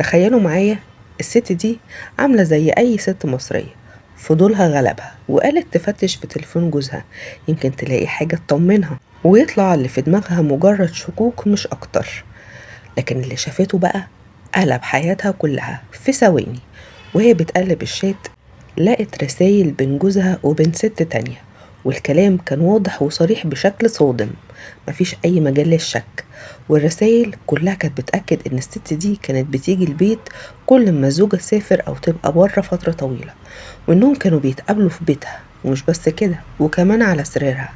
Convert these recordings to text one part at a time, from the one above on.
تخيلوا معايا، الست دي عاملة زي أي ست مصرية، فضولها غلبها وقالت تفتش في تليفون جوزها يمكن تلاقي حاجة تطمنها، ويطلع اللي في دماغها مجرد شكوك مش أكتر. لكن اللي شافته بقى قلب حياتها كلها في ثواني. وهي بتقلب الشات لقت رسايل بين جوزها وبين ست تانية، والكلام كان واضح وصريح بشكل صادم، مفيش أي مجال للشك. والرسايل كلها كانت بتأكد إن الست دي كانت بتيجي البيت كل ما الزوجة تسافر أو تبقى بره فترة طويلة، وإنهم كانوا بيتقابلوا في بيتها، ومش بس كده وكمان على سريرها.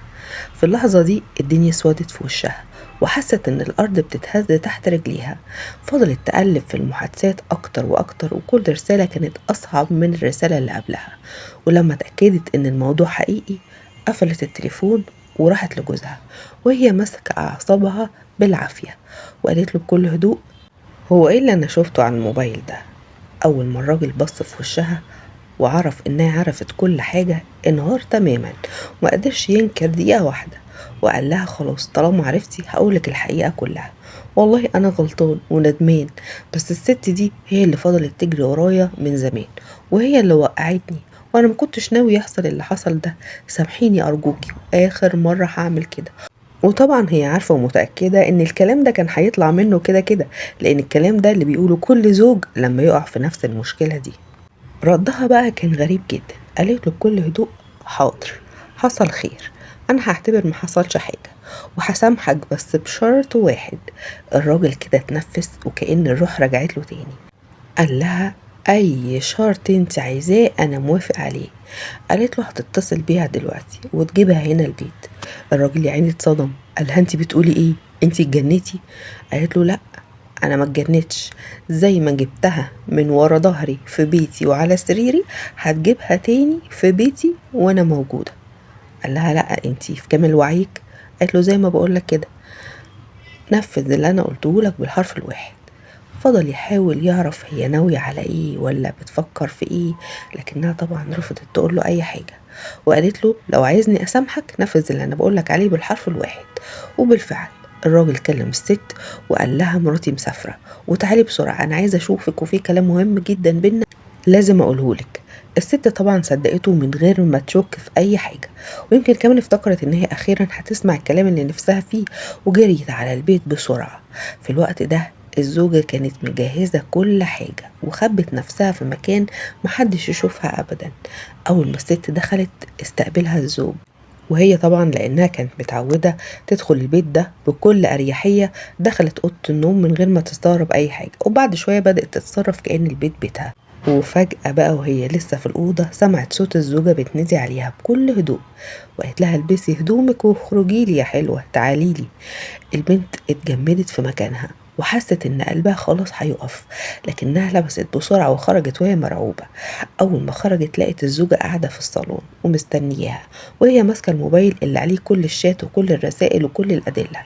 في اللحظة دي الدنيا سودت في وشها، وحست ان الارض بتتهز تحت رجليها. فضلت تقلب في المحادثات اكتر واكتر، وكل رسالة كانت اصعب من الرسالة اللي قبلها. ولما اتأكدت ان الموضوع حقيقي قفلت التليفون وراحت لجوزها، وهي ماسكة اعصابها بالعافية، وقالت له بكل هدوء: هو ايه اللي انا شفته على الموبايل ده؟ اول ما الراجل بص في وشها وعرف انها عرفت كل حاجة انهار تماما، ومقدرش ينكر دقيقة واحدة. وقال لها: خلاص طالما عرفتي هقولك الحقيقة كلها، والله انا غلطان وندمان، بس الست دي هي اللي فضلت تجري ورايا من زمان، وهي اللي وقعتني، وانا مكنتش ناوي يحصل اللي حصل ده. سامحيني ارجوكي، واخر مرة هعمل كده. وطبعا هي عارفة ومتأكدة ان الكلام ده كان هيطلع منه كده كده، لان الكلام ده اللي بيقوله كل زوج لما يقع في نفس المشكلة دي. ردها بقى كان غريب جدا، قالت له بكل هدوء: حاضر، حصل خير، انا هعتبر ما حصلش حاجة وهسامحك، بس بشرط واحد. الراجل كده اتنفس وكأن الروح رجعت له تاني. قال لها: اي شرط انت عايزاه انا موافق عليه. قالت له: هتتصل بيها دلوقتي وتجيبها هنا البيت. الراجل يا عيني اتصدم، قالها: انت بتقولي ايه؟ انت اتجنتي؟ قالت له: لا، انا ما اتجنتش، زي ما جبتها من ورا ظهري في بيتي وعلى سريري هتجيبها تاني في بيتي وانا موجودة. قال لها: لا، انتي في كامل وعيك. قالت له: زي ما بقولك كده، نفذ اللي انا قلته لك بالحرف الواحد. فضل يحاول يعرف هي ناوية على ايه ولا بتفكر في ايه، لكنها طبعا رفضت تقول له اي حاجة، وقالت له: لو عايزني اسامحك نفذ اللي انا بقولك عليه بالحرف الواحد. وبالفعل الراجل كلم الست وقال لها: مراتي مسافرة وتعالي بسرعة، انا عايزة اشوفك وفي كلام مهم جدا بينا لازم اقولهولك. الست طبعا صدقته من غير ما تشك في اي حاجة، ويمكن كمان افتكرت ان هي اخيرا هتسمع الكلام اللي نفسها فيه، وجريت على البيت بسرعة. في الوقت ده الزوجة كانت مجهزة كل حاجة وخبت نفسها في مكان محدش يشوفها أبدا. أول ما الست دخلت استقبلها الزوج، وهي طبعا لأنها كانت متعودة تدخل البيت ده بكل أريحية، دخلت أوضة النوم من غير ما تستغرب أي حاجة، وبعد شوية بدأت تتصرف كأن البيت بيتها. وفجأة بقى وهي لسه في الأوضة سمعت صوت الزوجة بتنادي عليها بكل هدوء، وقالت لها: البسي هدومك واخرجي لي يا حلوة، تعالي لي. البنت اتجمدت في مكانها وحست ان قلبها خلاص هيقف، لكنها لبست بسرعة وخرجت وهي مرعوبة. اول ما خرجت لقت الزوجة قاعدة في الصالون ومستنياها، وهي ماسكة الموبايل اللي عليه كل الشات وكل الرسائل وكل الادلة.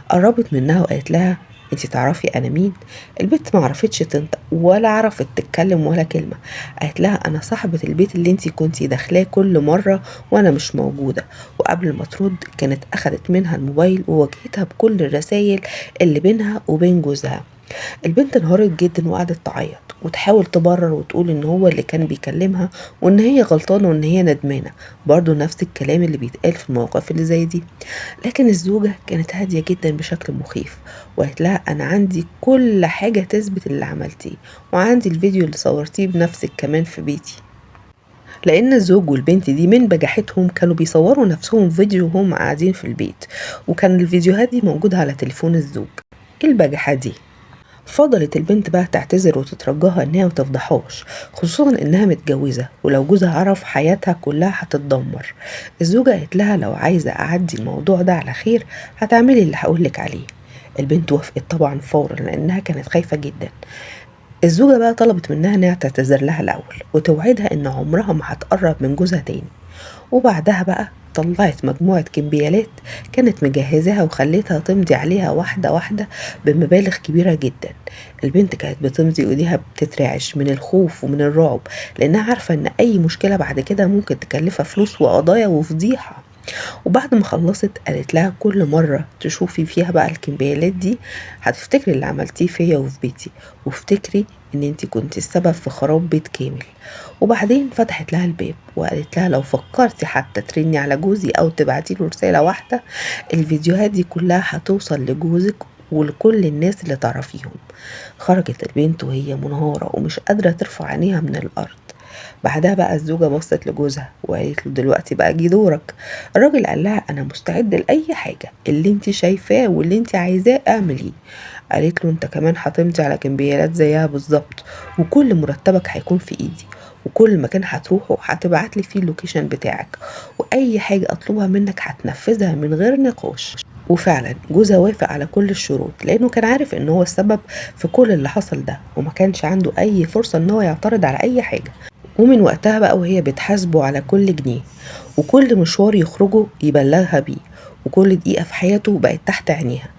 قربت منها وقالت لها: انتي تعرفي انا مين؟ البنت ما عرفتش تنطق ولا عرفت تتكلم ولا كلمة. قالت لها: انا صاحبة البيت اللي انتي كنتي داخلاه كل مرة وانا مش موجودة. وقبل ما ترد كانت اخدت منها الموبايل وواجهتها بكل الرسائل اللي بينها وبين جوزها. البنت انهارت جدا وقعدت تعيط وتحاول تبرر وتقول ان هو اللي كان بيكلمها وان هي غلطانة وان هي ندمانة، برضو نفس الكلام اللي بيتقال في المواقف اللي زي دي. لكن الزوجة كانت هادية جدا بشكل مخيف، وقالت لها: انا عندي كل حاجة تثبت اللي عملتيه، وعندي الفيديو اللي صورتيه بنفسك كمان في بيتي. لان الزوج والبنت دي من بجاحتهم كانوا بيصوروا نفسهم فيديو وهم قاعدين في البيت، وكان الفيديوهات دي موجودة على تليفون الزوج. ايه البجاحة دي؟ فضلت البنت بقى تعتذر وتترجاها انها متفضحوش، خصوصا انها متجوزة ولو جوزها عرف حياتها كلها هتتدمر. الزوجة قالت لها: لو عايزة اعدي الموضوع ده على خير هتعملي اللي هقولك عليه. البنت وافقت طبعا فورا لانها كانت خايفة جدا. الزوجة بقى طلبت منها انها تعتذر لها الاول وتوعدها ان عمرها ما هتقرب من جوزها تاني. وبعدها بقى طلعت مجموعة كمبيالات كانت مجهزاها وخليتها تمضي عليها واحدة واحدة بمبالغ كبيرة جدا. البنت كانت بتمضي ايديها بتترعش من الخوف ومن الرعب، لانها عارفة ان اي مشكلة بعد كده ممكن تكلفها فلوس وقضايا وفضيحة. وبعد ما خلصت قالت لها كل مرة تشوفي فيها بقى الكمبيالات دي هتفتكري اللي عملتيه فيا وفي بيتي، وافتكري ان انتي كنتي السبب في خراب بيت كامل. وبعدين فتحت لها الباب وقالت لها لو فكرتي حتى ترني على جوزي او تبعتي له رسالة واحدة، الفيديوهات دي كلها هتوصل لجوزك ولكل الناس اللي تعرفيهم. خرجت البنت وهي منهارة ومش قادرة ترفع عينيها من الأرض. بعدها بقى الزوجة بصت لجوزها وقالت له دلوقتي بقى جه دورك. الراجل قال لها أنا مستعد لأي حاجة، اللي انت شايفاه واللي انت عايزاه اعمليه. قالت له انت كمان هتمضي على كمبيالات زيها بالظبط، وكل مرتبك هيكون في ايدي، وكل مكان هتروحه هتبعت لي فيه اللوكيشن بتاعك، واي حاجة اطلبها منك هتنفذها من غير نقاش. وفعلا جوزها وافق على كل الشروط لانه كان عارف ان هو السبب في كل اللي حصل ده، وما كانش عنده اي فرصة ان هو يعترض على اي حاجة. ومن وقتها بقى وهي بتحاسبه على كل جنيه، وكل مشوار يخرجه يبلغها بيه، وكل دقيقة في حياته بقت تحت عينيها.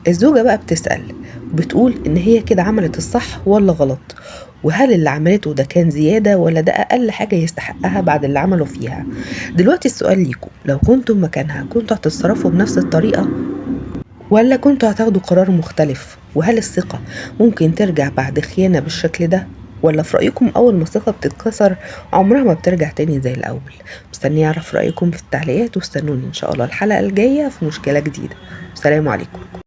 الزوجة بقى بتسأل، بتقول إن هي كده عملت الصح ولا غلط، وهل اللي عملته ده كان زيادة ولا ده أقل حاجة يستحقها بعد اللي عمله فيها. دلوقتي السؤال ليكم، لو كنتم مكانها كنتوا هتتصرفوا بنفس الطريقة ولا كنتوا هتاخدوا قرار مختلف؟ وهل الثقة ممكن ترجع بعد خيانة بالشكل ده، ولا في رأيكم أول ما الثقة بتتكسر عمرها ما بترجع تاني زي الأول؟ مستني أعرف رأيكم في التعليقات، واستنوني إن شاء الله الحلقة الجاية في مشكلة جديدة. السلام عليكم.